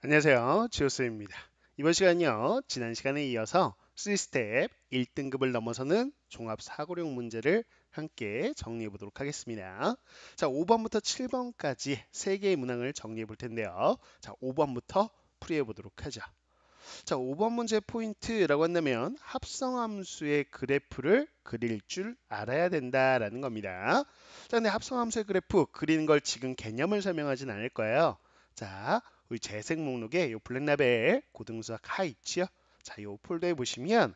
안녕하세요. 지오스입니다. 이번 시간은요, 지난 시간에 이어서 3스텝 1등급을 넘어서는 종합 사고력 문제를 함께 정리해 보도록 하겠습니다. 자, 5번부터 7번까지 3개의 문항을 정리해 볼 텐데요. 자, 5번부터 풀이해 보도록 하죠. 자, 5번 문제 포인트라고 한다면 합성함수의 그래프를 그릴 줄 알아야 된다라는 겁니다. 자, 근데 합성함수의 그래프 그리는 걸 지금 개념을 설명하진 않을 거예요. 자, 우리 재생 목록에 요 블랙라벨 고등수학 하 있지요? 자, 요 폴더에 보시면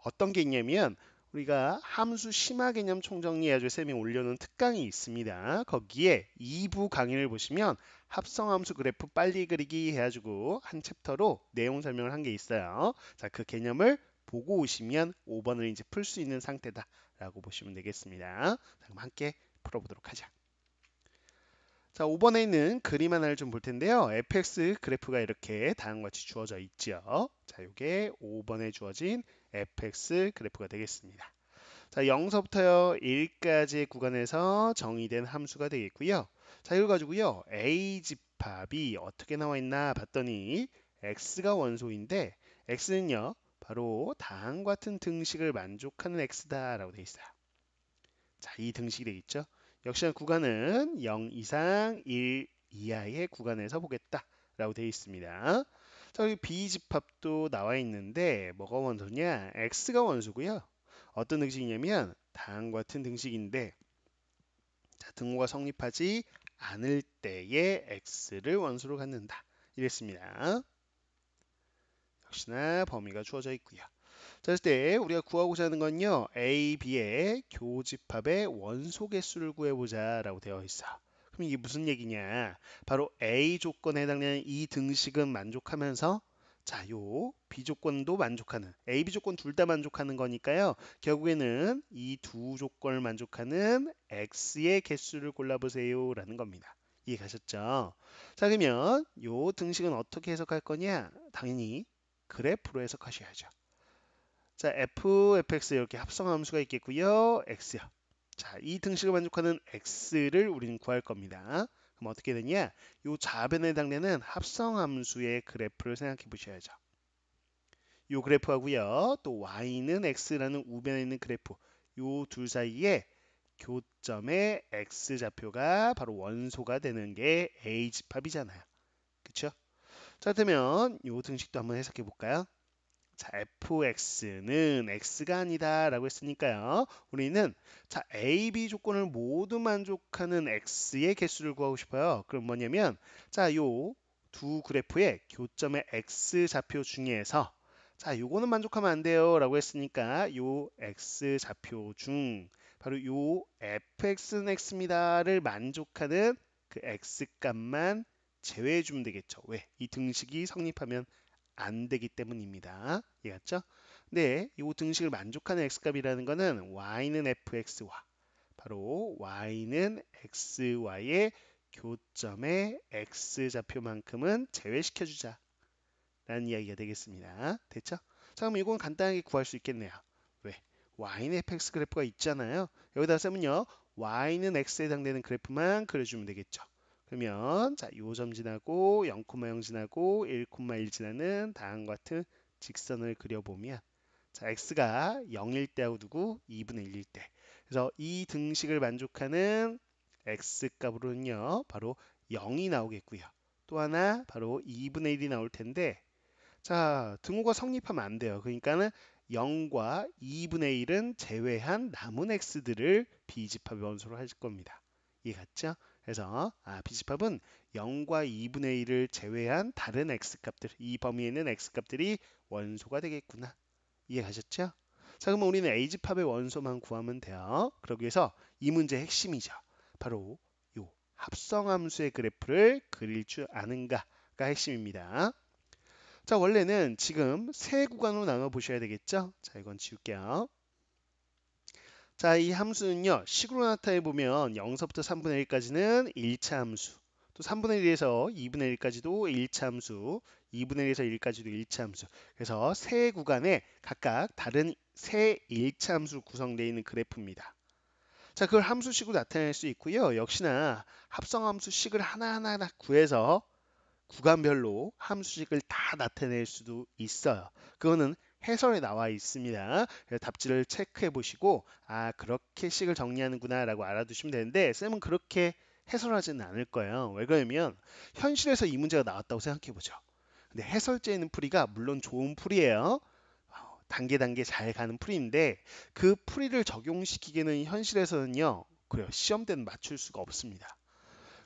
어떤 게 있냐면 우리가 함수 심화 개념 총정리해가지고 쌤이 올려놓은 특강이 있습니다. 거기에 2부 강의를 보시면 합성함수 그래프 빨리 그리기 해가지고 한 챕터로 내용 설명을 한 게 있어요. 자, 그 개념을 보고 오시면 5번을 이제 풀 수 있는 상태다라고 보시면 되겠습니다. 자, 그럼 함께 풀어보도록 하자. 자, 5번에 있는 그림 하나를 좀 볼 텐데요. fx 그래프가 이렇게 다음과 같이 주어져 있죠. 자, 이게 5번에 주어진 fx 그래프가 되겠습니다. 자, 0서부터요 1까지의 구간에서 정의된 함수가 되겠고요. 자, 이걸 가지고요 a 집합이 어떻게 나와 있나 봤더니 x가 원소인데 x는요 바로 다음과 같은 등식을 만족하는 x다라고 되어 있어요. 자, 이 등식이 되겠죠. 역시나 구간은 0 이상 1 이하의 구간에서 보겠다라고 되어 있습니다. 자, 여기 B집합도 나와 있는데 뭐가 원소냐? X가 원소고요. 어떤 등식이냐면 다음과 같은 등식인데 자, 등호가 성립하지 않을 때에 X를 원소로 갖는다. 이랬습니다. 역시나 범위가 주어져 있고요. 자, 그럴 때 우리가 구하고자 하는 건요. A, B의 교집합의 원소 개수를 구해보자 라고 되어 있어. 그럼 이게 무슨 얘기냐? 바로 A 조건에 해당되는 이 등식은 만족하면서 자, 요 B 조건도 만족하는 A, B 조건 둘 다 만족하는 거니까요. 결국에는 이 두 조건을 만족하는 X의 개수를 골라보세요 라는 겁니다. 이해 가셨죠? 자, 그러면 요 등식은 어떻게 해석할 거냐? 당연히 그래프로 해석하셔야죠. 자, fx 이렇게 합성함수가 있겠고요. x요. 자, 이 등식을 만족하는 x를 우리는 구할 겁니다. 그럼 어떻게 되냐? 요 좌변에 해당되는 합성함수의 그래프를 생각해 보셔야죠. 요 그래프하고요. 또 y는 x라는 우변에 있는 그래프. 요 둘 사이에 교점의 x좌표가 바로 원소가 되는 게 a집합이잖아요. 그쵸? 자, 그러면 요 등식도 한번 해석해 볼까요? 자, fx는 x가 아니다 라고 했으니까요. 우리는 자, a, b 조건을 모두 만족하는 x의 개수를 구하고 싶어요. 그럼 뭐냐면 자, 요 두 그래프의 교점의 x 좌표 중에서 자, 요거는 만족하면 안 돼요 라고 했으니까 요 x 좌표 중 바로 요 fx는 x입니다를 만족하는 그 x 값만 제외해 주면 되겠죠. 왜? 이 등식이 성립하면 안 되기 때문입니다. 이해갔죠? 네, 이 등식을 만족하는 x값이라는 것은 y는 fx와 바로 y는 xy의 교점의 x좌표만큼은 제외시켜주자 라는 이야기가 되겠습니다. 됐죠? 자, 그럼 이건 간단하게 구할 수 있겠네요. 왜? y는 fx 그래프가 있잖아요. 여기다 쓰면요. y는 x에 해당되는 그래프만 그려주면 되겠죠. 그러면 자, 요 점 지나고 0,0 지나고 1,1 지나는 다음과 같은 직선을 그려보면 자, x가 0일 때하고 두고 2분의 1일 때. 그래서 이 등식을 만족하는 x 값으로는요. 바로 0이 나오겠고요. 또 하나 바로 2분의 1이 나올 텐데 자, 등호가 성립하면 안 돼요. 그러니까는 0과 2분의 1은 제외한 남은 x들을 B집합의 원소로 할 겁니다. 이해 갔죠? 그래서 B집합은 0과 2분의 1을 제외한 다른 x값들, 이 범위에 있는 x값들이 원소가 되겠구나. 이해 가셨죠? 자, 그러면 우리는 A집합의 원소만 구하면 돼요. 그러기 위해서 이 문제의 핵심이죠. 바로 요 합성함수의 그래프를 그릴 줄 아는가가 핵심입니다. 자, 원래는 지금 세 구간으로 나눠 보셔야 되겠죠? 자, 이건 지울게요. 자, 이 함수는요. 식으로 나타내 보면 0서부터 3분의 1까지는 1차 함수. 또 3분의 1에서 2분의 1까지도 1차 함수. 2분의 1에서 1까지도 1차 함수. 그래서 세 구간에 각각 다른 세 1차 함수로 구성되어 있는 그래프입니다. 자, 그걸 함수식으로 나타낼 수 있고요. 역시나 합성함수식을 하나하나 구해서 구간별로 함수식을 다 나타낼 수도 있어요. 그거는 해설에 나와 있습니다. 그래서 답지를 체크해 보시고 아 그렇게 식을 정리하는구나 라고 알아두시면 되는데 쌤은 그렇게 해설하지는 않을 거예요. 왜 그러냐면 현실에서 이 문제가 나왔다고 생각해 보죠. 근데 해설지에 있는 풀이가 물론 좋은 풀이에요. 단계 단계 잘 가는 풀이인데 그 풀이를 적용시키기에는 현실에서는요. 그래요. 시험 때는 맞출 수가 없습니다.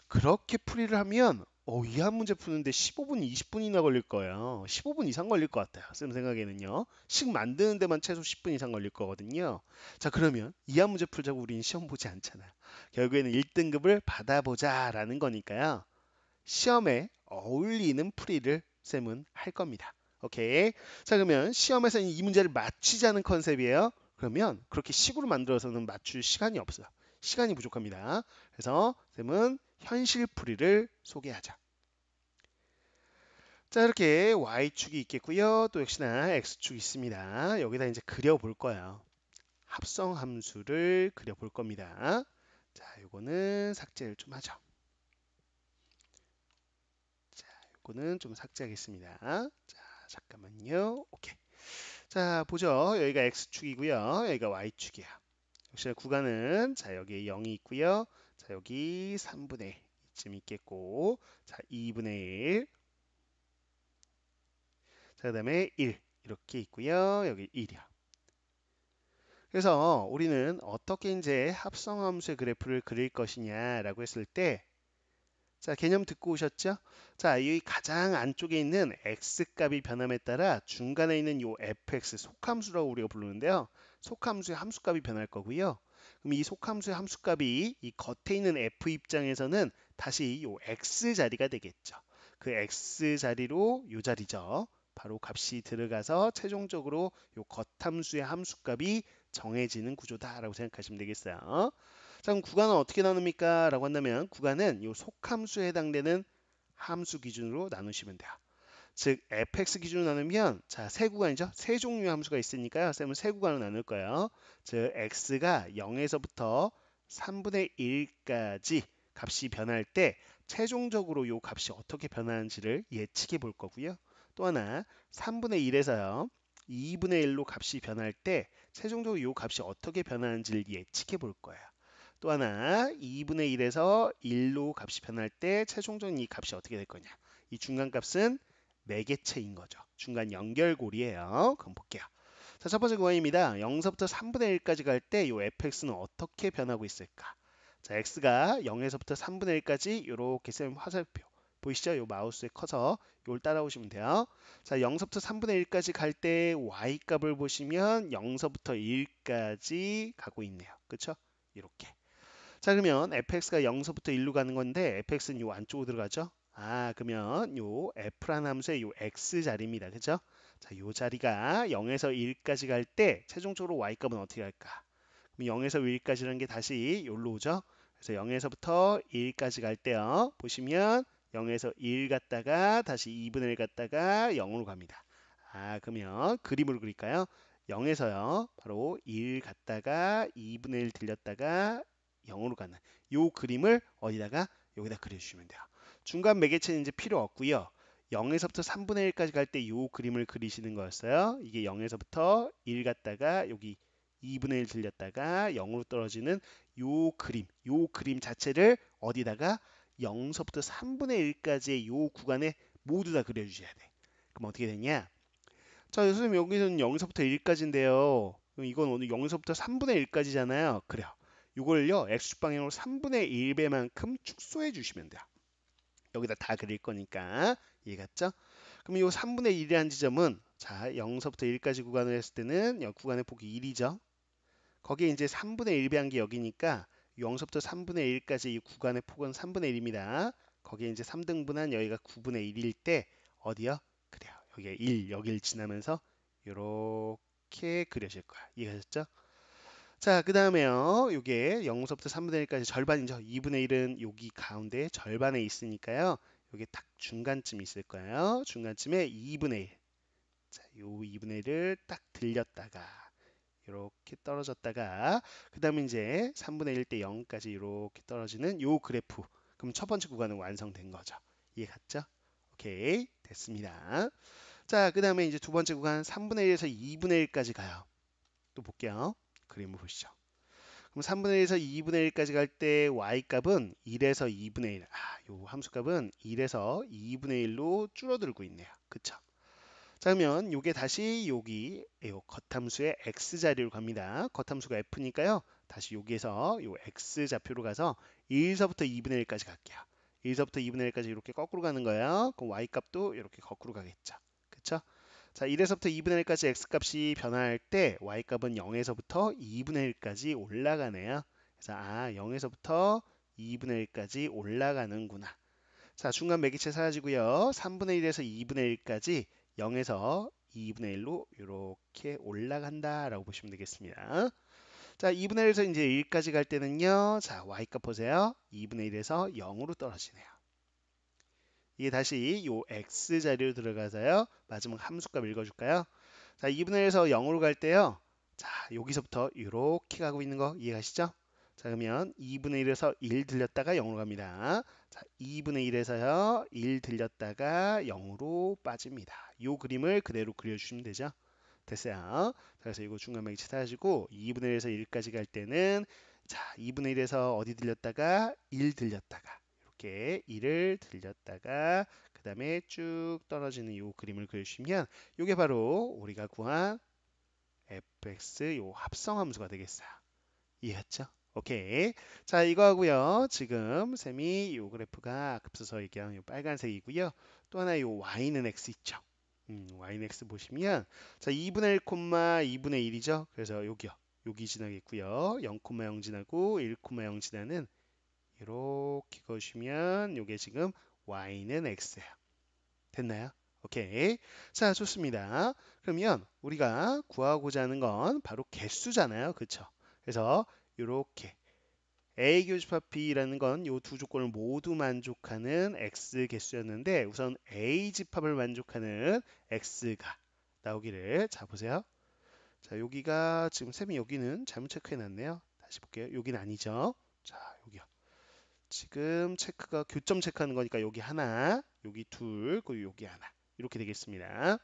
그렇게 풀이를 하면 이 한 문제 푸는데 15분, 20분이나 걸릴 거예요. 15분 이상 걸릴 것 같아요. 쌤 생각에는요. 식 만드는 데만 최소 10분 이상 걸릴 거거든요. 자, 그러면 이 한 문제 풀자고 우리는 시험 보지 않잖아요. 결국에는 1등급을 받아보자라는 거니까요. 시험에 어울리는 풀이를 쌤은 할 겁니다. 오케이. 자, 그러면 시험에서 이 문제를 맞히자는 컨셉이에요. 그러면 그렇게 식으로 만들어서는 맞출 시간이 없어요. 시간이 부족합니다. 그래서 쌤은 현실 풀이를 소개하자. 자, 이렇게 y축이 있겠고요. 또 역시나 x축이 있습니다. 여기다 이제 그려볼 거예요. 합성 함수를 그려볼 겁니다. 자, 요거는 삭제를 좀 하죠. 요거는 좀 삭제하겠습니다. 자, 잠깐만요. 오케이. 자, 보죠. 여기가 x축이고요. 여기가 y축이야. 역시나 구간은 자, 여기 0이 있고요. 자, 여기 3분의 1쯤 있겠고. 자, 2분의 1. 자, 그다음에 1 이렇게 있고요. 여기 1이야. 그래서 우리는 어떻게 이제 합성함수의 그래프를 그릴 것이냐라고 했을 때 자, 개념 듣고 오셨죠? 자, 이 가장 안쪽에 있는 x값이 변함에 따라 중간에 있는 요 fx 속함수라고 우리가 부르는데요. 속함수의 함수값이 변할 거고요. 그럼 이 속함수의 함수값이 이 겉에 있는 f 입장에서는 다시 요 x 자리가 되겠죠. 그 x 자리로 요 자리죠. 바로 값이 들어가서 최종적으로 요 겉함수의 함수값이 정해지는 구조다라고 생각하시면 되겠어요. 자, 그럼 구간은 어떻게 나눕니까? 라고 한다면 구간은 이 속함수에 해당되는 함수 기준으로 나누시면 돼요. 즉 fx 기준으로 나누면 자, 세 구간이죠. 세 종류의 함수가 있으니까요. 쌤은 세 구간으로 나눌 거예요. 즉 x가 0에서부터 3분의 1까지 값이 변할 때 최종적으로 이 값이 어떻게 변하는지를 예측해 볼 거고요. 또 하나 3분의 1에서요. 2분의 1로 값이 변할 때 최종적으로 이 값이 어떻게 변하는지를 예측해 볼 거예요. 또 하나 2분의 1에서 1로 값이 변할 때 최종적인 이 값이 어떻게 될 거냐. 이 중간 값은 매개체인 거죠. 중간 연결고리예요. 그럼 볼게요. 자, 첫 번째 구간입니다. 0서부터 3분의 1까지 갈 때 이 fx는 어떻게 변하고 있을까? 자, x가 0에서부터 3분의 1까지 이렇게 쌤 화살표 보이시죠? 요 마우스의 커서 이걸 따라오시면 돼요. 자, 0서부터 3분의 1까지 갈 때 y 값을 보시면 0서부터 1까지 가고 있네요. 그렇죠? 이렇게. 자, 그러면 fx가 0서부터 1로 가는 건데 fx는 요 안쪽으로 들어가죠. 아, 그러면 요 f라는 함수의 요 x 자리입니다. 그죠? 자, 요 자리가 0에서 1까지 갈 때 최종적으로 y 값은 어떻게 할까? 그럼 0에서 1까지라는 게 다시 요로 오죠. 그래서 0에서부터 1까지 갈 때요. 보시면 0에서 1 갔다가 다시 2분의 1 갔다가 0으로 갑니다. 아, 그러면 그림으로 그릴까요? 0에서요. 바로 1 갔다가 2분의 1 들렸다가 0으로 가는 요 그림을 어디다가 여기다 그려주시면 돼요. 중간 매개체는 이제 필요 없고요. 0에서부터 3분의 1까지 갈 때 요 그림을 그리시는 거였어요. 이게 0에서부터 1 갔다가 여기 2분의 1 들렸다가 0으로 떨어지는 요 그림 자체를 어디다가 0서부터 3분의 1까지의 요 구간에 모두 다 그려주셔야 돼. 그럼 어떻게 되냐? 자, 선생님 여기는 0에서부터 1까지인데요. 이건 오늘 0에서부터 3분의 1까지잖아요. 그래요. 이걸요, x축 방향으로 3분의 1배만큼 축소해 주시면 돼요. 여기다 다 그릴 거니까. 이해갔죠? 그럼 이 3분의 1이라는 지점은 자, 0서부터 1까지 구간을 했을 때는 여기 구간의 폭이 1이죠. 거기에 이제 3분의 1 배한 게 여기니까 0서부터 3분의 1까지 이 구간의 폭은 3분의 1입니다. 거기에 이제 3등분한 여기가 9분의 1일 때 어디요? 그래요. 여기에 1, 여기를 지나면서 이렇게 그려질 거야. 이해하셨죠? 자, 그 다음에요. 요게 0서부터 3분의 1까지 절반이죠. 2분의 1은 여기 가운데 절반에 있으니까요. 요게 딱 중간쯤 있을 거예요. 중간쯤에 2분의 1. 자, 요 2분의 1을 딱 들렸다가 이렇게 떨어졌다가 그 다음에 이제 3분의 1 때 0까지 이렇게 떨어지는 요 그래프. 그럼 첫 번째 구간은 완성된 거죠. 이해 갔죠? 오케이. 됐습니다. 자, 그 다음에 이제 두 번째 구간 3분의 1에서 2분의 1까지 가요. 또 볼게요. 그림을 보시죠. 그럼 3분의 1에서 2분의 1까지 갈 때 y값은 1에서 2분의 1. 요 함수값은 1에서 2분의 1로 줄어들고 있네요. 그쵸? 자, 그러면 요게 다시 여기 요 겉함수의 x 자리로 갑니다. 겉함수가 f니까요. 다시 여기에서 요 x 좌표로 가서 1서부터 2분의 1까지 갈게요. 1서부터 2분의 1까지 이렇게 거꾸로 가는 거예요. 그럼 y 값도 이렇게 거꾸로 가겠죠. 그쵸? 자, 1에서부터 2분의 1까지 x값이 변화할 때 y값은 0에서부터 2분의 1까지 올라가네요. 그래서 0에서부터 2분의 1까지 올라가는구나. 자, 중간 매개체 사라지고요. 3분의 1에서 2분의 1까지 0에서 2분의 1로 이렇게 올라간다라고 보시면 되겠습니다. 자, 2분의 1에서 이제 1까지 갈 때는요. 자, y값 보세요. 2분의 1에서 0으로 떨어지네요. 이게 다시 요 x 자리로 들어가서요. 마지막 함수값 읽어줄까요? 자, 2분의 1에서 0으로 갈 때요. 자, 여기서부터 이렇게 가고 있는 거 이해가시죠? 자, 그러면 2분의 1에서 1 들렸다가 0으로 갑니다. 자, 2분의 1에서요. 1 들렸다가 0으로 빠집니다. 요 그림을 그대로 그려주시면 되죠. 됐어요. 자, 그래서 이거 중간방향 찾아가지고 2분의 1에서 1까지 갈 때는 자, 2분의 1에서 어디 들렸다가 1 들렸다가 이렇게 1을 들렸다가 그 다음에 쭉 떨어지는 이 그림을 그려주시면 이게 바로 우리가 구한 fx 요 합성함수가 되겠어요. 이해했죠? 오케이. 자, 이거 하고요. 지금 쌤이 요 그래프가 급서서 얘기한 요 빨간색이고요. 또 하나 요 y는 x 있죠. y는 x 보시면 자, 2분의 1, 2분의 1이죠. 그래서 여기요. 여기 지나겠고요. 0,0 지나고 1,0 지나는 이렇게 그으시면 요게 지금 y는 x예요. 됐나요? 오케이. 자, 좋습니다. 그러면 우리가 구하고자 하는 건 바로 개수잖아요. 그쵸? 그래서 이렇게 A 교집합 B라는 건 이 두 조건을 모두 만족하는 X 개수였는데 우선 A 집합을 만족하는 X가 나오기를 자 보세요. 자, 여기가 지금 쌤이 여기는 잘못 체크해 놨네요. 다시 볼게요. 여기는 아니죠. 자, 여기요. 지금 체크가 교점 체크하는 거니까 여기 하나, 여기 둘, 그리고 여기 하나 이렇게 되겠습니다.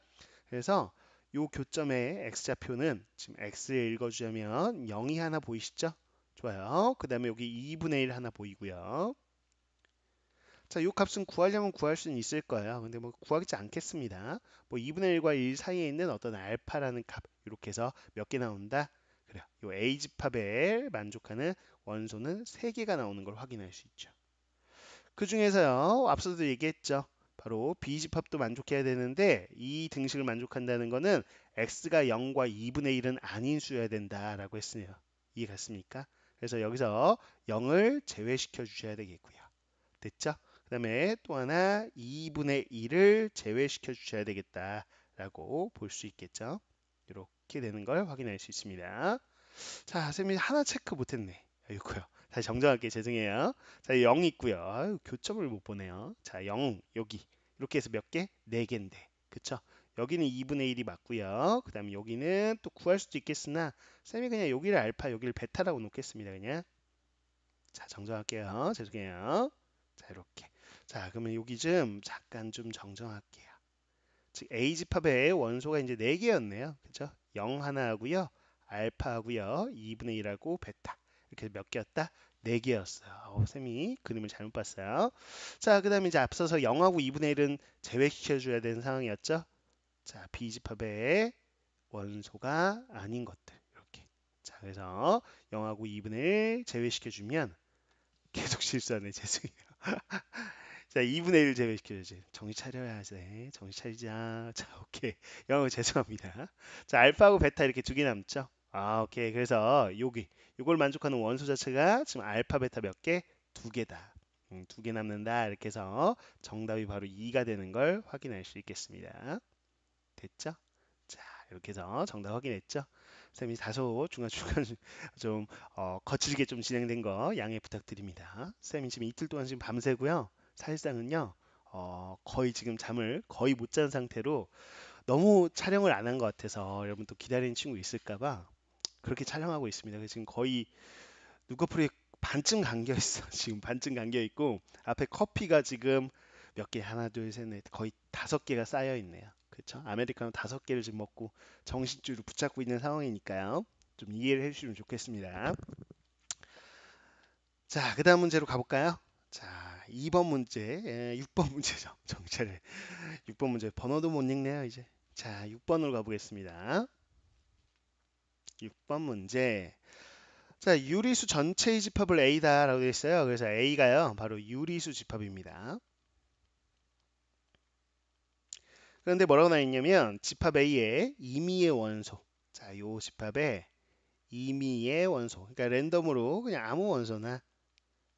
그래서 요 교점의 x좌표는 지금 x를 읽어주자면 0이 하나 보이시죠? 좋아요. 그 다음에 여기 2분의 1 하나 보이고요. 자, 요 값은 구하려면 구할 수는 있을 거예요. 근데 뭐 구하지 않겠습니다. 뭐 2분의 1과 1 사이에 있는 어떤 알파라는 값 이렇게 해서 몇 개 나온다? 그래요. 요 A집합에 만족하는 원소는 3개가 나오는 걸 확인할 수 있죠. 그 중에서요, 앞서도 얘기했죠. 바로 B집합도 만족해야 되는데 이 등식을 만족한다는 거는 x가 0과 2분의 1은 아닌 수여야 된다라고 했으요. 이해 갔습니까? 그래서 여기서 0을 제외시켜 주셔야 되겠고요. 됐죠? 그 다음에 또 하나 2분의 1을 제외시켜 주셔야 되겠다라고 볼 수 있겠죠? 이렇게 되는 걸 확인할 수 있습니다. 자, 쌤이 하나 체크 못했네. 아이고요. 다시 정정할게요. 죄송해요. 자, 0 있고요. 아유, 교점을 못 보네요. 자, 0 여기 이렇게 해서 몇 개? 4개인데. 그쵸? 여기는 2분의 1이 맞고요. 그 다음에 여기는 또 구할 수도 있겠으나 쌤이 그냥 여기를 알파 여기를 베타라고 놓겠습니다. 그냥. 자, 정정할게요. 죄송해요. 자, 이렇게. 자, 그러면 여기 좀 잠깐 좀 정정할게요. 즉 A집합의 원소가 이제 4개였네요. 그죠? 0 하나 하고요. 알파 하고요. 2분의 1하고 베타. 이렇게 몇 개였다? 4개였어요. 쌤이 그림을 잘못 봤어요. 자, 그 다음에 이제 앞서서 0하고 2분의 1은 제외시켜 줘야 되는 상황이었죠. 자, B집합의 원소가 아닌 것들. 이렇게. 자, 그래서 0하고 2분의 1 제외시켜 주면 계속 실수하네. 죄송해요. 자, 2분의 1 제외시켜야지. 정신 차려야지. 정신 차리자. 자, 오케이. 영어 죄송합니다. 자, 알파하고 베타 이렇게 두 개 남죠? 오케이. 그래서 여기, 이걸 만족하는 원소 자체가 지금 알파, 베타 몇 개? 2개다. 2개 남는다. 이렇게 해서 정답이 바로 2가 되는 걸 확인할 수 있겠습니다. 됐죠? 자, 이렇게 해서 정답 확인했죠? 쌤이 다소 중간중간 좀 거칠게 좀 진행된 거 양해 부탁드립니다. 쌤이 지금 이틀 동안 지금 밤새고요. 사실상은요, 거의 지금 잠을 거의 못 잔 상태로 너무 촬영을 안 한 것 같아서 여러분 또 기다리는 친구 있을까봐 그렇게 촬영하고 있습니다. 그래서 지금 거의 눈꺼풀이 반쯤 감겨 있어. 지금 반쯤 감겨 있고 앞에 커피가 지금 몇 개? 하나, 둘, 셋, 넷. 거의 5개가 쌓여 있네요. 그렇죠? 아메리카노 5개를 지금 먹고 정신줄을 붙잡고 있는 상황이니까요. 좀 이해를 해주시면 좋겠습니다. 자, 그 다음 문제로 가볼까요? 자, 2번 문제, 6번 문제죠. 정체를. 6번 문제. 번호도 못 읽네요, 이제. 자, 6번으로 가보겠습니다. 6번 문제. 자, 유리수 전체의 집합을 A다라고 되어 있어요. 그래서 A가요, 바로 유리수 집합입니다. 그런데 뭐라고 나와 있냐면 집합 A의 임의의 원소. 자, 요 집합의 임의의 원소. 그러니까 랜덤으로 그냥 아무 원소나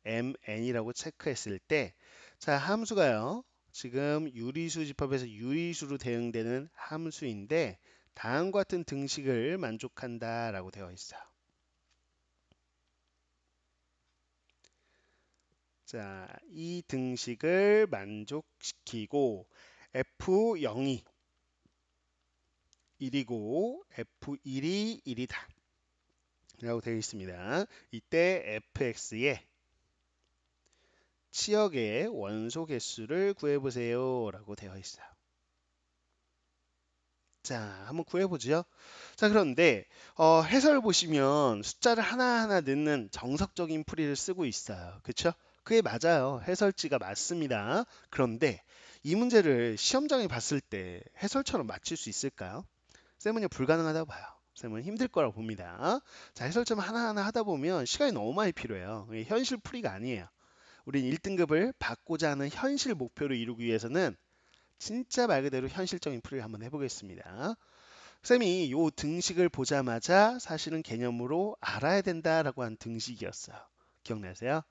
mn이라고 체크했을 때, 자, 함수가요. 지금 유리수 집합에서 유리수로 대응되는 함수인데 다음과 같은 등식을 만족한다라고 되어 있어요. 자, 이 등식을 만족시키고 F0이 1이고 F1이 1이다 라고 되어 있습니다. 이때 fx의 치역의 원소 개수를 구해보세요 라고 되어 있어요. 자, 한번 구해보죠. 자, 그런데 해설 보시면 숫자를 하나하나 넣는 정석적인 풀이를 쓰고 있어요. 그쵸? 그게 맞아요. 해설지가 맞습니다. 그런데 이 문제를 시험장에 봤을 때 해설처럼 맞힐 수 있을까요? 쌤은요, 불가능하다고 봐요. 쌤은 힘들 거라고 봅니다. 자, 해설점 하나하나 하다 보면 시간이 너무 많이 필요해요. 이게 현실 풀이가 아니에요. 우린 1등급을 받고자 하는 현실 목표를 이루기 위해서는 진짜 말 그대로 현실적인 풀이를 한번 해보겠습니다. 쌤이 요 등식을 보자마자 사실은 개념으로 알아야 된다라고 한 등식이었어요. 기억나세요?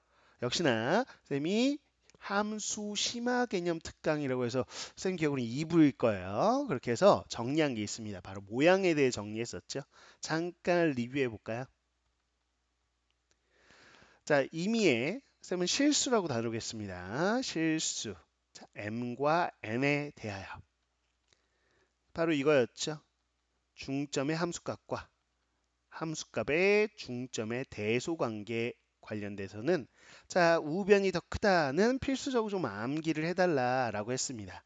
역시나 쌤이 함수 심화 개념 특강이라고 해서 쌤 기억으로는 2부일 거예요. 그렇게 해서 정리한 게 있습니다. 바로 모양에 대해 정리했었죠. 잠깐 리뷰해 볼까요? 자, 임의의 쌤은 실수라고 다루겠습니다. 실수. 자, m과 n에 대하여. 바로 이거였죠. 중점의 함수값과 함수값의 중점의 대소관계 관련돼서는 자, 우변이 더 크다는 필수적으로 좀 암기를 해달라라고 했습니다.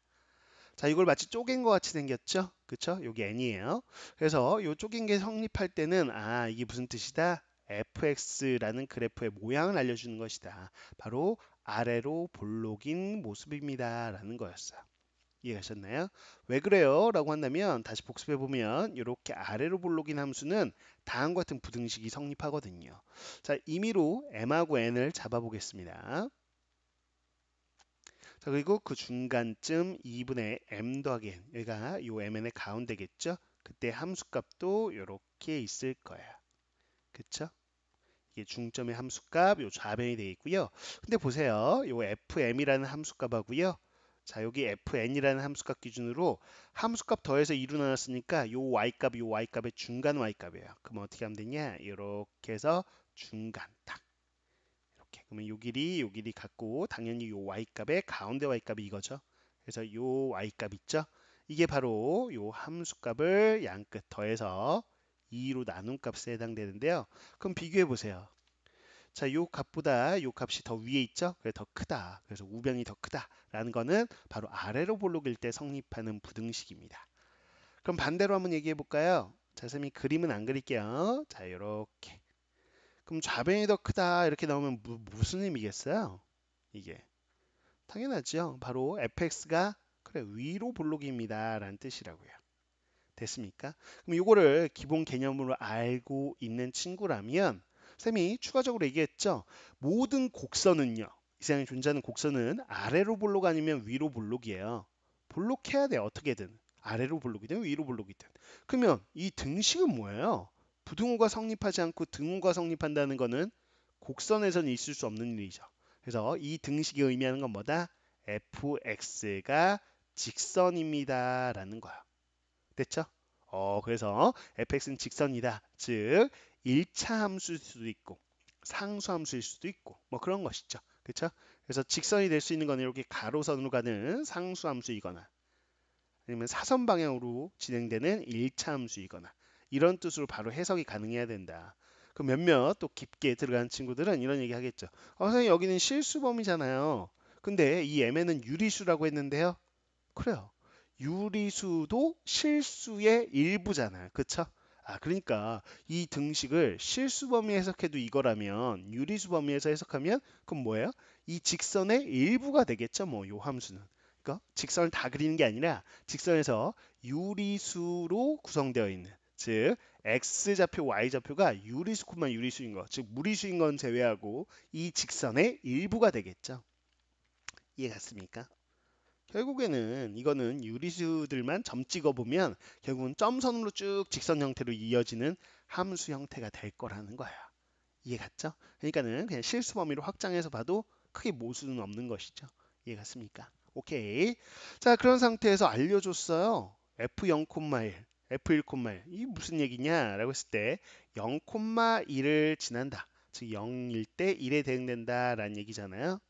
자, 이걸 마치 쪼갠 것 같이 생겼죠? 그쵸? 여기 n이에요. 그래서 이 쪼갠 게 성립할 때는 아, 이게 무슨 뜻이다? fx라는 그래프의 모양을 알려주는 것이다. 바로 아래로 볼록인 모습입니다. 라는 거였어요. 이해하셨나요? 왜 그래요? 라고 한다면 다시 복습해 보면 이렇게 아래로 볼록인 함수는 다음과 같은 부등식이 성립하거든요. 자, 임의로 m하고 n을 잡아 보겠습니다. 자, 그리고 그 중간쯤 2분의 m 더하기 n, 여기가 요 mn의 가운데겠죠? 그때 함수값도 이렇게 있을 거예요. 그쵸? 이게 중점의 함수값, 요 좌변이 되어 있고요. 근데 보세요. 요 fm이라는 함수값하고요. 자, 여기 fn이라는 함수값 기준으로 함수값 더해서 2로 나눴으니까 요 y값의 중간 y값이에요. 그럼 어떻게 하면 되냐? 이렇게 해서 중간 딱. 이렇게. 그러면 요 길이 같고 당연히 요 y값의 가운데 y값이 이거죠. 그래서 요 y값 있죠? 이게 바로 요 함수값을 양끝 더해서 2로 나눈 값에 해당되는데요. 그럼 비교해 보세요. 자, 요 값보다 요 값이 더 위에 있죠? 그래 더 크다. 그래서 우변이 더 크다라는 거는 바로 아래로 볼록일 때 성립하는 부등식입니다. 그럼 반대로 한번 얘기해 볼까요? 자, 선생님이 그림은 안 그릴게요. 자, 요렇게. 그럼 좌변이 더 크다 이렇게 나오면 무슨 의미겠어요? 이게 당연하죠. 바로 fx가 그래 위로 볼록입니다 라는 뜻이라고요. 됐습니까? 그럼 이거를 기본 개념으로 알고 있는 친구라면 쌤이 추가적으로 얘기했죠. 모든 곡선은요. 이 세상에 존재하는 곡선은 아래로 볼록 아니면 위로 볼록이에요. 볼록해야 돼 어떻게든. 아래로 볼록이든 위로 볼록이든. 그러면 이 등식은 뭐예요? 부등호가 성립하지 않고 등호가 성립한다는 거는 곡선에서는 있을 수 없는 일이죠. 그래서 이 등식이 의미하는 건 뭐다? fx가 직선입니다 라는 거야. 됐죠? 그래서 fx는 직선이다. 즉 1차 함수일 수도 있고 상수 함수일 수도 있고 뭐 그런 것이죠. 그렇죠? 그래서 직선이 될 수 있는 건 이렇게 가로선으로 가는 상수 함수이거나 아니면 사선 방향으로 진행되는 1차 함수이거나 이런 뜻으로 바로 해석이 가능해야 된다. 그 몇몇 또 깊게 들어간 친구들은 이런 얘기 하겠죠. 선생님 여기는 실수범위잖아요. 근데 이 mn은 유리수라고 했는데요. 그래요. 유리수도 실수의 일부잖아요. 그쵸? 그러니까 이 등식을 실수 범위 해석해도 이거라면 유리수 범위에서 해석하면 그럼 뭐예요? 이 직선의 일부가 되겠죠. 뭐 요 함수는. 그러니까 직선을 다 그리는 게 아니라 직선에서 유리수로 구성되어 있는 즉 x좌표, y좌표가 유리수, 유리수인 거, 즉 무리수인 건 제외하고 이 직선의 일부가 되겠죠. 이해 갔습니까? 결국에는 이거는 유리수들만 점 찍어보면 결국은 점선으로 쭉 직선 형태로 이어지는 함수 형태가 될 거라는 거예요. 이해 갔죠? 그러니까는 그냥 실수 범위로 확장해서 봐도 크게 모순은 없는 것이죠. 이해 갔습니까? 오케이. 자, 그런 상태에서 알려줬어요. F0,1, F1,1. 이 무슨 얘기냐? 라고 했을 때 0,1을 지난다. 즉 0일 때 1에 대응된다 라는 얘기잖아요.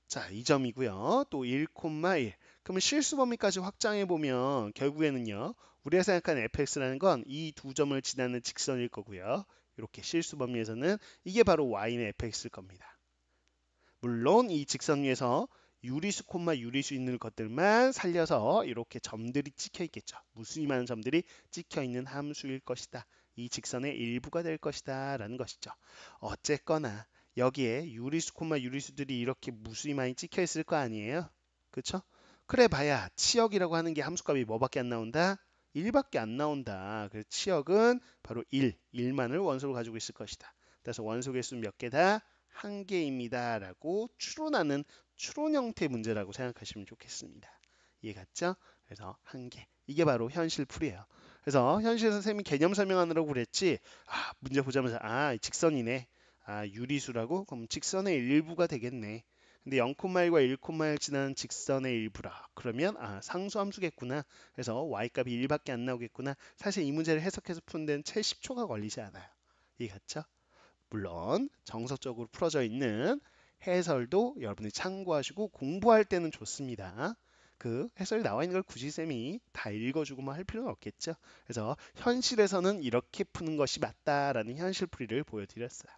자, 이 점이고요. 또 1,1. 그러면 실수 범위까지 확장해 보면 결국에는요. 우리가 생각하는 fx라는 건 이 두 점을 지나는 직선일 거고요. 이렇게 실수 범위에서는 이게 바로 y는 fx일 겁니다. 물론 이 직선 위에서 유리수, 유리수 있는 것들만 살려서 이렇게 점들이 찍혀 있겠죠. 무수히 많은 점들이 찍혀 있는 함수일 것이다. 이 직선의 일부가 될 것이다 라는 것이죠. 어쨌거나 여기에 유리수, 유리수들이 이렇게 무수히 많이 찍혀 있을 거 아니에요. 그쵸? 그래 봐야 치역이라고 하는 게 함수값이 뭐밖에 안 나온다? 1밖에 안 나온다. 그래서 치역은 바로 1만을 원소로 가지고 있을 것이다. 그래서 원소 개수 몇 개다? 한 개입니다. 라고 추론하는 추론 형태 문제라고 생각하시면 좋겠습니다. 이해 갔죠? 그래서 한 개. 이게 바로 현실 풀이에요. 그래서 현실 선생님이 개념 설명하느라고 그랬지. 문제 보자마자 직선이네. 유리수라고? 그럼 직선의 일부가 되겠네. 근데 0,1과 1,1 지나는 직선의 일부라. 그러면 상수함수겠구나. 그래서 y값이 1밖에 안 나오겠구나. 사실 이 문제를 해석해서 푸는 데는 채 10초가 걸리지 않아요. 이해 갔죠? 물론 정석적으로 풀어져 있는 해설도 여러분이 참고하시고 공부할 때는 좋습니다. 그 해설이 나와 있는 걸 굳이 쌤이 다 읽어주고만 할 필요는 없겠죠. 그래서 현실에서는 이렇게 푸는 것이 맞다라는 현실풀이를 보여드렸어요.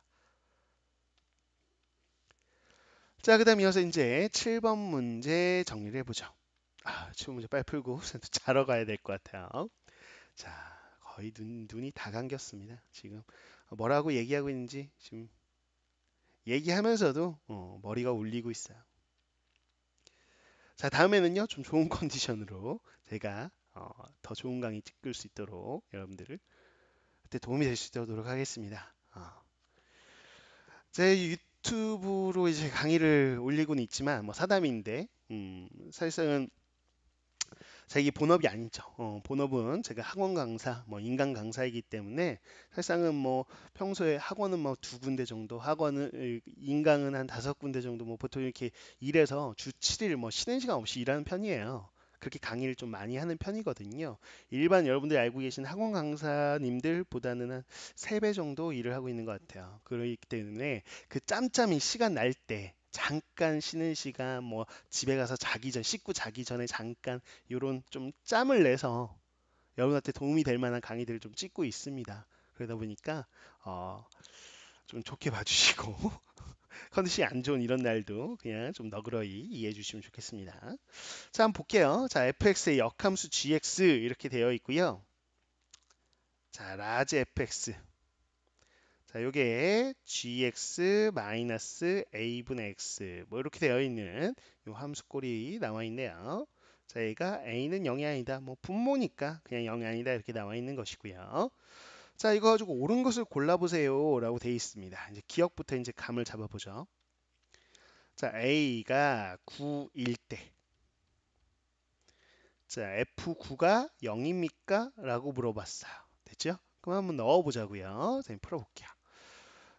자, 그 다음 이어서 이제 7번 문제 정리를 해보죠. 7번 문제 빨리 풀고 또 자러 가야 될 것 같아요. 자, 거의 눈이 다 감겼습니다. 지금 뭐라고 얘기하고 있는지 지금 얘기하면서도 머리가 울리고 있어요. 자, 다음에는요, 좀 좋은 컨디션으로 제가 더 좋은 강의 찍을 수 있도록 여러분들을 그때 도움이 될 수 있도록 노력하겠습니다. 제 유튜브로 이제 강의를 올리고는 있지만 뭐 사담인데 사실상은 자기 본업이 아니죠. 본업은 제가 학원 강사, 뭐 인강 강사이기 때문에 사실상은 뭐 평소에 학원은 뭐 두 군데 정도, 학원은 인강은 한 다섯 군데 정도, 뭐 보통 이렇게 일해서 주 7일 뭐 쉬는 시간 없이 일하는 편이에요. 그렇게 강의를 좀 많이 하는 편이거든요. 일반 여러분들이 알고 계신 학원 강사님들보다는 한 3배 정도 일을 하고 있는 것 같아요. 그렇기 때문에 그 짬짬이 시간 날 때 잠깐 쉬는 시간, 뭐 집에 가서 자기 전, 씻고 자기 전에 잠깐 요런 좀 짬을 내서 여러분한테 도움이 될 만한 강의들을 좀 찍고 있습니다. 그러다 보니까 어, 좀 좋게 봐주시고 컨디션이 안 좋은 이런 날도 그냥 좀 너그러이 이해해 주시면 좋겠습니다. 자, 한번 볼게요. 자, fx의 역함수 gx 이렇게 되어 있고요. 자, 라지 fx. 자, 요게 gx 마이너스 a분의 x 뭐 이렇게 되어 있는 요 함수꼴이 나와 있네요. 자, 얘가 a는 0이 아니다. 뭐 분모니까 그냥 0이 아니다 이렇게 나와 있는 것이고요. 자, 이거 가지고 옳은 것을 골라보세요 라고 되어 있습니다. 이제 기억부터 이제 감을 잡아보죠. 자, a가 9일 때. 자, F9가 0입니까? 라고 물어봤어요. 됐죠? 그럼 한번 넣어보자고요. 선생님 풀어볼게요.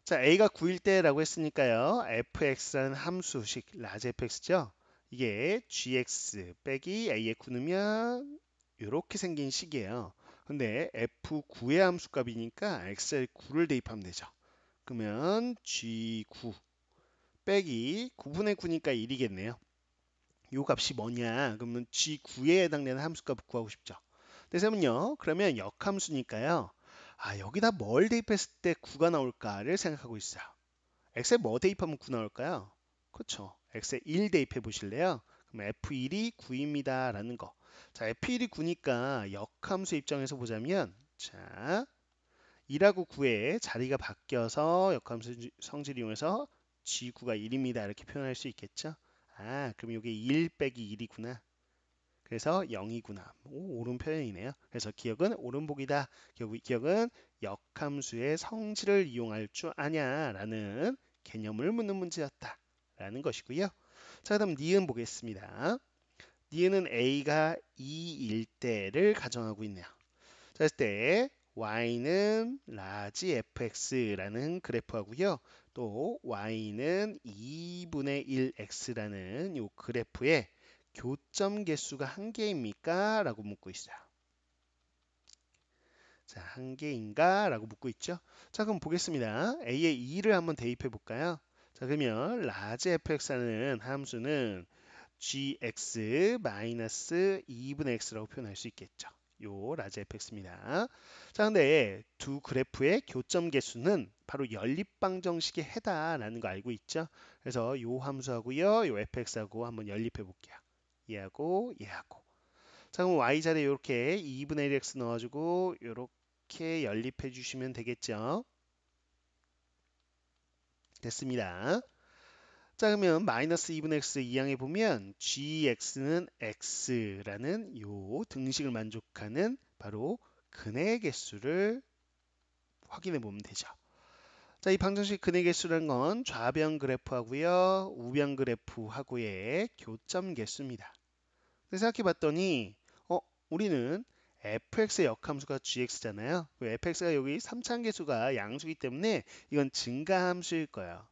자, A가 9일 때라고 했으니까요. fx라는 함수식, 라지 fx죠? 이게 gx 빼기 a의 9면 이렇게 생긴 식이에요. 근데 f9의 함수값이니까 x에 9를 대입하면 되죠. 그러면 g9 빼기 9분의 9니까 1이겠네요. 요 값이 뭐냐? 그러면 G9에 해당되는 함수값을 구하고 싶죠. 근데 쌤은요, 그러면 역함수니까요. 여기다 뭘 대입했을 때 9가 나올까를 생각하고 있어요. x에 뭐 대입하면 9 나올까요? 그렇죠. x에 1 대입해 보실래요? 그럼 f1이 9입니다 라는 거. 자, f1이 9니까 역함수 입장에서 보자면 자, 2하고 9의 자리가 바뀌어서 역함수 성질 이용해서 g9가 1입니다 이렇게 표현할 수 있겠죠? 아, 그럼 이게 1 빼기 1이구나. 그래서 0이구나. 오, 옳은 표현이네요. 그래서 기억은 오른복이다. 기억은 역함수의 성질을 이용할 줄 아냐라는 개념을 묻는 문제였다. 라는 것이고요. 자, 그다음 니은 보겠습니다. 니은은 a가 2일 때를 가정하고 있네요. 자, 했을 때 y는 라지 fx라는 그래프하고요. 또 y는 2분의 1x라는 이 그래프의 교점 개수가 한 개입니까? 라고 묻고 있어요. 자, 한 개인가? 라고 묻고 있죠. 자, 그럼 보겠습니다. a의 2를 한번 대입해 볼까요? 자, 그러면 라지 fx라는 함수는 gx 마이너스 2분의 x라고 표현할 수 있겠죠. 요 라지 fx입니다. 자, 근데 두 그래프의 교점 개수는 바로 연립방정식의 해다라는 거 알고 있죠? 그래서 요 함수하고요, 요 fx하고 한번 연립해 볼게요. 얘하고 얘하고. 자, 그럼 y자리에 이렇게 2분의 1x 넣어주고 이렇게 연립해 주시면 되겠죠? 됐습니다. 자, 그러면 마이너스 2분의 x 이항에 보면 gx는 x라는 요 등식을 만족하는 바로 근의 개수를 확인해 보면 되죠. 자, 이 방정식 근의 개수라는 건 좌변 그래프하고요, 우변 그래프하고의 교점 개수입니다. 생각해 봤더니 우리는 fx의 역함수가 gx잖아요. fx가 여기 3차함계수가 양수이기 때문에 이건 증가함수일 거예요.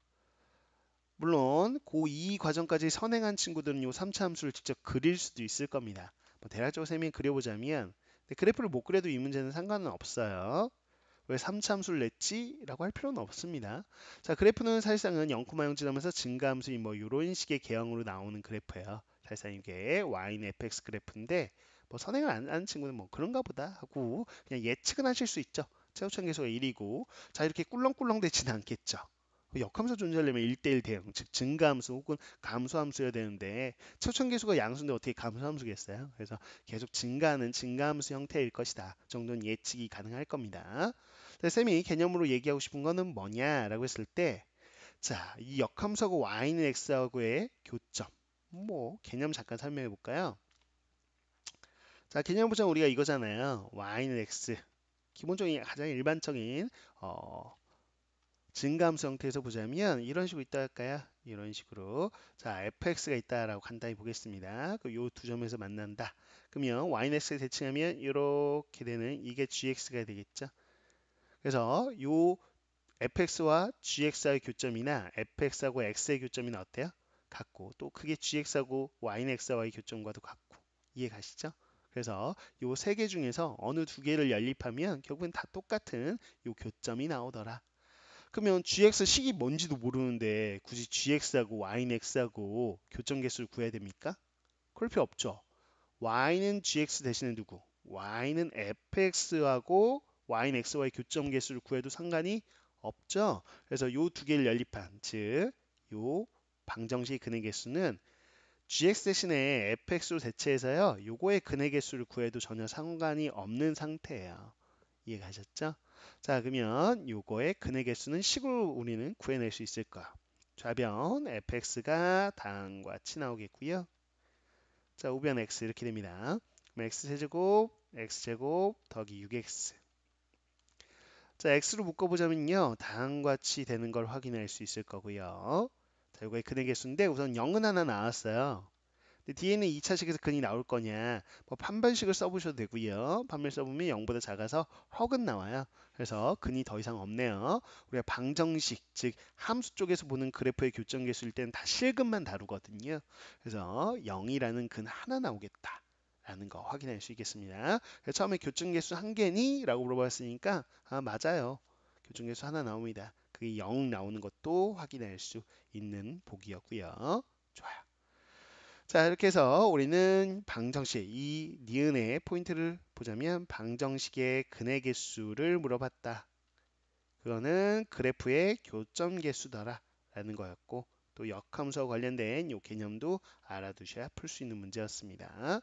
물론 고2 과정까지 선행한 친구들은 이 3차 함수를 직접 그릴 수도 있을 겁니다. 뭐 대략적으로 셈이 그려보자면 그래프를 못 그려도 이 문제는 상관은 없어요. 왜 3차 함수를 냈지? 라고 할 필요는 없습니다. 자, 그래프는 사실상은 0,0 지나면서 증가함수인 뭐 이런 식의 개형으로 나오는 그래프예요. 사실상 이게 y는 fx 그래프인데 뭐 선행을 안 하는 친구는 뭐 그런가 보다 하고 그냥 예측은 하실 수 있죠. 최우천 계수가 1이고 자, 이렇게 꿀렁꿀렁 되지는 않겠죠. 역함수 존재하려면 1대1 대응, 즉 증가함수 혹은 감소함수여야 되는데 최우천 계수가 양수인데 어떻게 감소함수겠어요? 그래서 계속 증가하는 증가함수 형태일 것이다 정도는 예측이 가능할 겁니다. 쌤이 개념으로 얘기하고 싶은 거는 뭐냐라고 했을 때, 자, 이 역함수하고 y는 x하고의 교점, 뭐 개념 잠깐 설명해 볼까요? 자, 개념 보자면 우리가 이거잖아요. y는 x, 기본적인 가장 일반적인 증가함수 형태에서 보자면 이런 식으로 있다 할까요? 이런 식으로 자, fx가 있다라고 간단히 보겠습니다. 그 요 두 점에서 만난다. 그러면 y는 x에 대칭하면 이렇게 되는 이게 gx가 되겠죠. 그래서 요 fx와 gx의 교점이나 fx하고 x의 교점이나 어때요? 같고 또 그게 gx하고 y는 x와의 교점과도 같고 이해 가시죠? 그래서 요 세 개 중에서 어느 두 개를 연립하면 결국은 다 똑같은 요 교점이 나오더라. 그러면 gx 식이 뭔지도 모르는데 굳이 gx하고 y는 x하고 교점 개수를 구해야 됩니까? 그럴 필요 없죠. y는 gx 대신에 누구? y는 fx하고 y는 x와의 교점 개수를 구해도 상관이 없죠. 그래서 요 두 개를 연립한 즉 요 방정식 근의 개수는 gx 대신에 fx로 대체해서요. 요거의 근의 개수를 구해도 전혀 상관이 없는 상태예요. 이해가셨죠? 자, 그러면 요거의 근의 개수는 식으로 우리는 구해낼 수 있을 거야. 좌변 fx가 다음과 같이 나오겠고요. 자, 우변 x 이렇게 됩니다. 그럼 x제곱, x제곱 더하기 6x. 자, x로 묶어보자면요. 다음과 같이 되는 걸 확인할 수 있을 거고요. 자, 이거의 근의 개수인데 우선 0은 하나 나왔어요. 근데 뒤에는 2차식에서 근이 나올 거냐. 뭐 판별식을 써보셔도 되고요. 판별 써보면 0보다 작아서 헉은 나와요. 그래서 근이 더 이상 없네요. 우리가 방정식, 즉 함수 쪽에서 보는 그래프의 교점 개수일 때는 다 실근만 다루거든요. 그래서 0이라는 근 하나 나오겠다. 라는 거 확인할 수 있겠습니다. 처음에 교점 개수 한 개니? 라고 물어봤으니까 맞아요. 교점 개수 하나 나옵니다. 그게 0 나오는 것도 확인할 수 있는 보기였고요. 좋아요. 자, 이렇게 해서 우리는 방정식, 이 니은의 포인트를 보자면 방정식의 근의 개수를 물어봤다. 그거는 그래프의 교점 개수더라 라는 거였고 또 역함수와 관련된 요 개념도 알아두셔야 풀 수 있는 문제였습니다.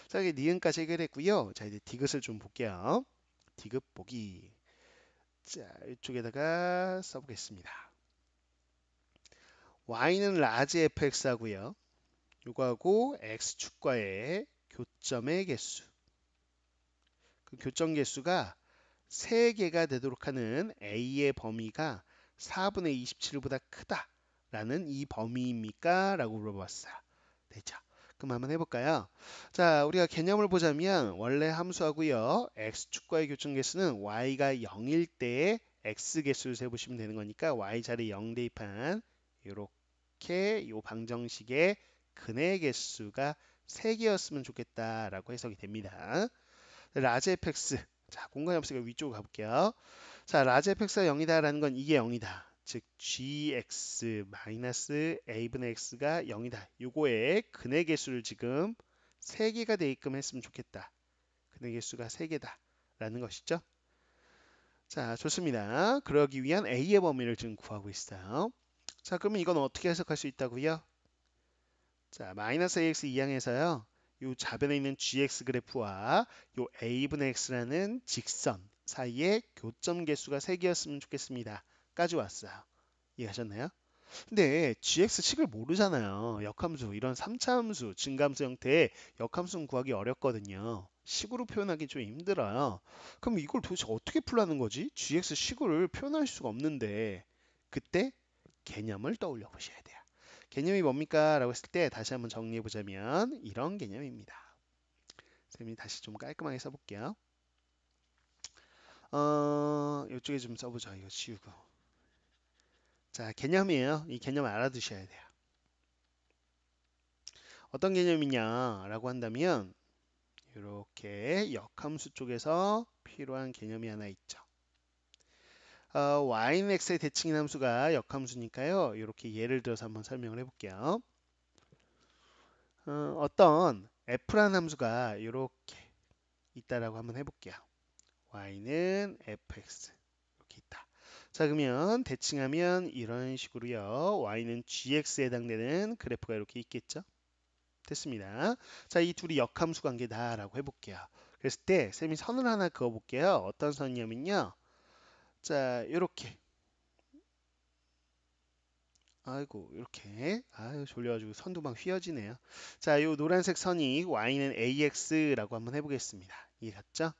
자, 이게 니은까지 해결했고요. 자, 이제 디귿을 좀 볼게요. 디귿 보기. 자, 이쪽에다가 써보겠습니다. y는 라지 fx 하고요. 요거하고 x축과의 교점의 개수. 그 교점 개수가 3개가 되도록 하는 a의 범위가 4분의 27보다 크다라는 이 범위입니까? 라고 물어봤어요. 됐죠? 그럼 한번 해볼까요? 자, 우리가 개념을 보자면 원래 함수하고요. x축과의 교점 개수는 y가 0일 때의 x 개수를 세보시면 되는 거니까 y 자리 0 대입한 이렇게 요 방정식의 근의 개수가 3개였으면 좋겠다라고 해석이 됩니다. 라지 fx. 자, 공간이 없으니까 위쪽으로 가볼게요. 자, 라지 fx가 0이다라는 건 이게 0이다. 즉 gx 마이너스 a분의 x가 0이다. 요거의 근의 개수를 지금 3개가 되게끔 했으면 좋겠다. 근의 개수가 3개다. 라는 것이죠. 자, 좋습니다. 그러기 위한 a의 범위를 지금 구하고 있어요. 자, 그러면 이건 어떻게 해석할 수 있다고요? 자, 마이너스 ax 이항에서요. 요 좌변에 있는 gx 그래프와 요 a분의 x라는 직선 사이에 교점 개수가 3개였으면 좋겠습니다. 까지 왔어요. 이해하셨나요? 근데 gx식을 모르잖아요. 역함수, 이런 3차 함수, 증가함수 형태의 역함수는 구하기 어렵거든요. 식으로 표현하기 좀 힘들어요. 그럼 이걸 도대체 어떻게 풀라는 거지? gx식을 표현할 수가 없는데 그때 개념을 떠올려 보셔야 돼요. 개념이 뭡니까? 라고 했을 때 다시 한번 정리해 보자면 이런 개념입니다. 선생님이 다시 좀 깔끔하게 써볼게요. 이쪽에 좀 써보죠. 이거 지우고. 자, 개념이에요. 이 개념 알아두셔야 돼요. 어떤 개념이냐라고 한다면 이렇게 역함수 쪽에서 필요한 개념이 하나 있죠. y는 x의 대칭인 함수가 역함수니까요. 이렇게 예를 들어서 한번 설명을 해볼게요. 어떤 f라는 함수가 이렇게 있다라고 한번 해볼게요. y는 fx 이렇게 있다. 자, 그러면 대칭하면 이런 식으로요. y는 gx에 해당되는 그래프가 이렇게 있겠죠. 됐습니다. 자, 이 둘이 역함수 관계다라고 해볼게요. 그랬을 때 쌤이 선을 하나 그어볼게요. 어떤 선이냐면요. 자, 이렇게. 아이고, 이렇게. 아유, 졸려가지고 선도 막 휘어지네요. 자, 요 노란색 선이 y는 ax라고 한번 해보겠습니다. 이해 갔죠?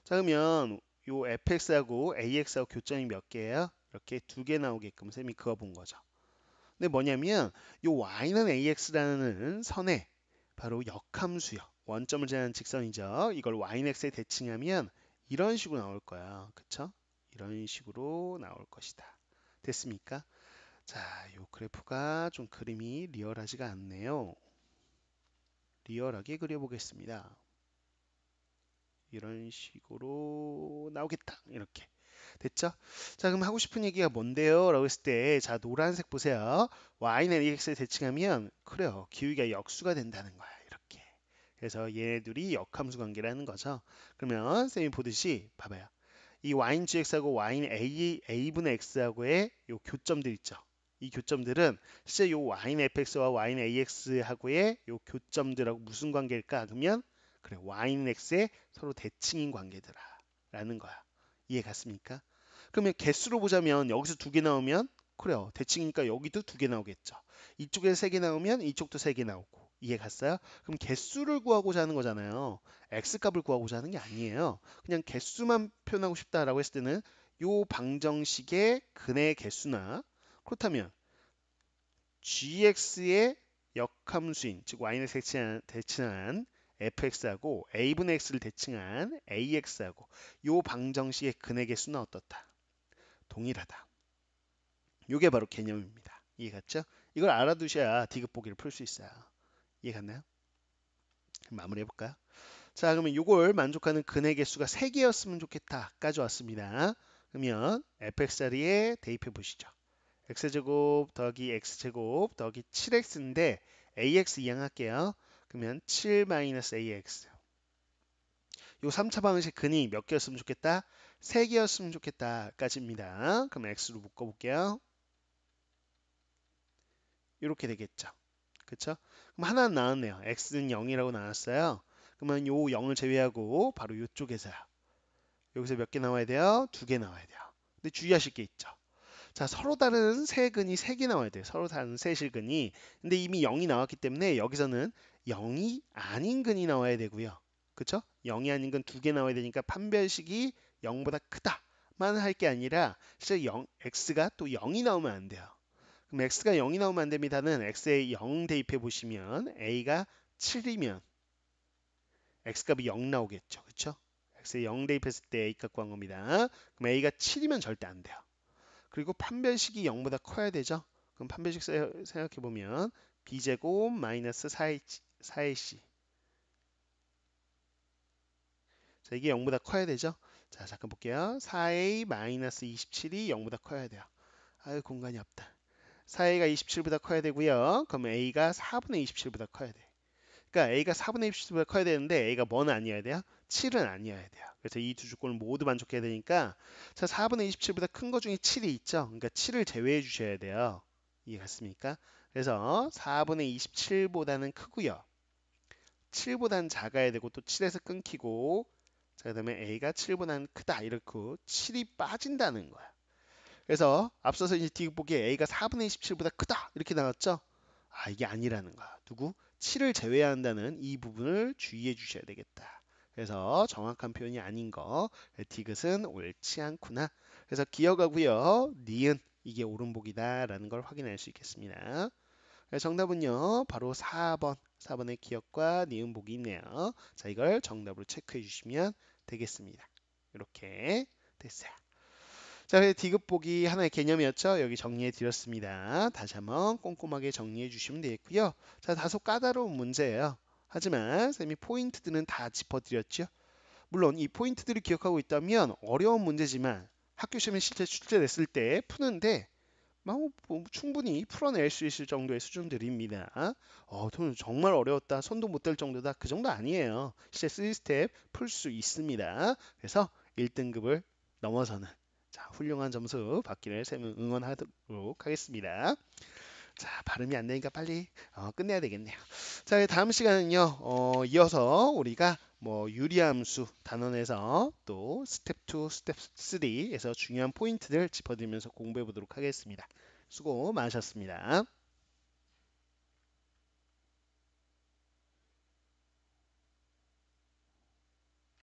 자, 그러면 요 fx하고 ax하고 교점이 몇 개예요? 이렇게 2개 나오게끔 쌤이 그어본 거죠. 근데 뭐냐면 요 y는 ax라는 선에 바로 역함수요. 원점을 제한 직선이죠. 이걸 y는 x에 대칭하면 이런 식으로 나올 거야. 그쵸? 이런 식으로 나올 것이다. 됐습니까? 자, 요 그래프가 좀 그림이 리얼하지가 않네요. 리얼하게 그려보겠습니다. 이런 식으로 나오겠다. 이렇게. 됐죠? 자, 그럼 하고 싶은 얘기가 뭔데요? 라고 했을 때, 자, 노란색 보세요. y는 ax에 대칭하면, 그래요. 기울기가 역수가 된다는 거야. 이렇게. 그래서 얘네들이 역함수 관계라는 거죠. 그러면 쌤이 보듯이, 봐봐요. 이 y는 gx하고 y는 a분의 x하고의 요 교점들 있죠. 이 교점들은 실제 요 y는 fx와 y는 ax하고의 요 교점들하고 무슨 관계일까? 그러면 그래 y는 x의 서로 대칭인 관계더라 라는 거야. 이해 갔습니까? 그러면 개수로 보자면 여기서 2개 나오면 그래요. 대칭이니까 여기도 2개 나오겠죠. 이쪽에 3개 나오면 이쪽도 3개 나오고. 이해 갔어요? 그럼 개수를 구하고자 하는 거잖아요. x 값을 구하고자 하는 게 아니에요. 그냥 개수만 표현하고 싶다라고 했을 때는 요 방정식의 근의 개수나 그렇다면 gx의 역함수인 즉 y는 대칭한 fx하고 a분의 x를 대칭한 ax하고 요 방정식의 근의 개수는 어떻다? 동일하다. 요게 바로 개념입니다. 이해 갔죠? 이걸 알아두셔야 디귿 보기를 풀 수 있어요. 이해 갔나요? 마무리 해볼까요? 자, 그러면 요걸 만족하는 근의 개수가 3개였으면 좋겠다까지 왔습니다. 그러면 fx 자리에 대입해 보시죠. x제곱 더하기 x제곱 더하기 7x인데 ax 이항할게요. 그러면 7-ax. 요 3차 방정식 근이 몇 개였으면 좋겠다? 3개였으면 좋겠다까지입니다. 그럼 x로 묶어볼게요. 이렇게 되겠죠. 그쵸? 그럼 하나는 나왔네요. x는 0이라고 나왔어요. 그러면 요 0을 제외하고 바로 이쪽에서요. 여기서 몇 개 나와야 돼요? 2개 나와야 돼요. 근데 주의하실 게 있죠. 자, 서로 다른 세 근이 3개 나와야 돼요. 서로 다른 세 실근이. 근데 이미 0이 나왔기 때문에 여기서는 0이 아닌 근이 나와야 되고요. 그쵸? 0이 아닌 근 2개 나와야 되니까 판별식이 0보다 크다만 할 게 아니라 실제 x가 또 0이 나오면 안 돼요. 그럼 x가 0이 나오면 안 됩니다는 x에 0 대입해 보시면 a가 7이면 x값이 0 나오겠죠. 그쵸? x에 0 대입했을 때 a 값 구한 겁니다. 그럼 a가 7이면 절대 안 돼요. 그리고 판별식이 0보다 커야 되죠. 그럼 판별식 생각해 보면 b제곱 마이너스 4ac. 자, 이게 0보다 커야 되죠. 자, 잠깐 볼게요. 4a 마이너스 27이 0보다 커야 돼요. 아유, 공간이 없다. 4a가 27보다 커야 되고요. 그럼 a가 4분의 27보다 커야 돼. 그러니까 a가 4분의 27보다 커야 되는데 a가 뭐는 아니어야 돼요? 7은 아니어야 돼요. 그래서 이 두 조건을 모두 만족해야 되니까 자, 4분의 27보다 큰 거 중에 7이 있죠. 그러니까 7을 제외해 주셔야 돼요. 이해갔습니까? 그래서 4분의 27보다는 크고요. 7보다는 작아야 되고 또 7에서 끊기고 자, 그다음에 a가 7보다는 크다 이렇게 7이 빠진다는 거야. 그래서 앞서서 이제 뒷보기에 a가 4분의 27보다 크다 이렇게 나왔죠. 아, 이게 아니라는 거야. 누구? 7을 제외해야 한다는 이 부분을 주의해 주셔야 되겠다. 그래서 정확한 표현이 아닌 거 디귿은 옳지 않구나. 그래서 기억하고요. 니은 이게 옳은 복이다라는 걸 확인할 수 있겠습니다. 정답은요. 바로 4번. 4번의 기억과 니은 복이 있네요. 자, 이걸 정답으로 체크해 주시면 되겠습니다. 이렇게 됐어요. 자, 그래서 디귿 보기 하나의 개념이었죠. 여기 정리해 드렸습니다. 다시 한번 꼼꼼하게 정리해 주시면 되겠고요. 자, 다소 까다로운 문제예요. 하지만 쌤이 포인트들은 다 짚어드렸죠. 물론 이 포인트들을 기억하고 있다면 어려운 문제지만 학교 시험에 실제 출제됐을 때 푸는데 뭐 충분히 풀어낼 수 있을 정도의 수준들입니다. 정말 어려웠다. 손도 못 댈 정도다. 그 정도 아니에요. 실제 3스텝 풀 수 있습니다. 그래서 1등급을 넘어서는 자, 훌륭한 점수 받기를 쌤은 응원하도록 하겠습니다. 자, 발음이 안 되니까 빨리 끝내야 되겠네요. 자, 다음 시간은요. 이어서 우리가 뭐 유리함수 단원에서 또 스텝 2, 스텝 3에서 중요한 포인트들 짚어드리면서 공부해 보도록 하겠습니다. 수고 많으셨습니다.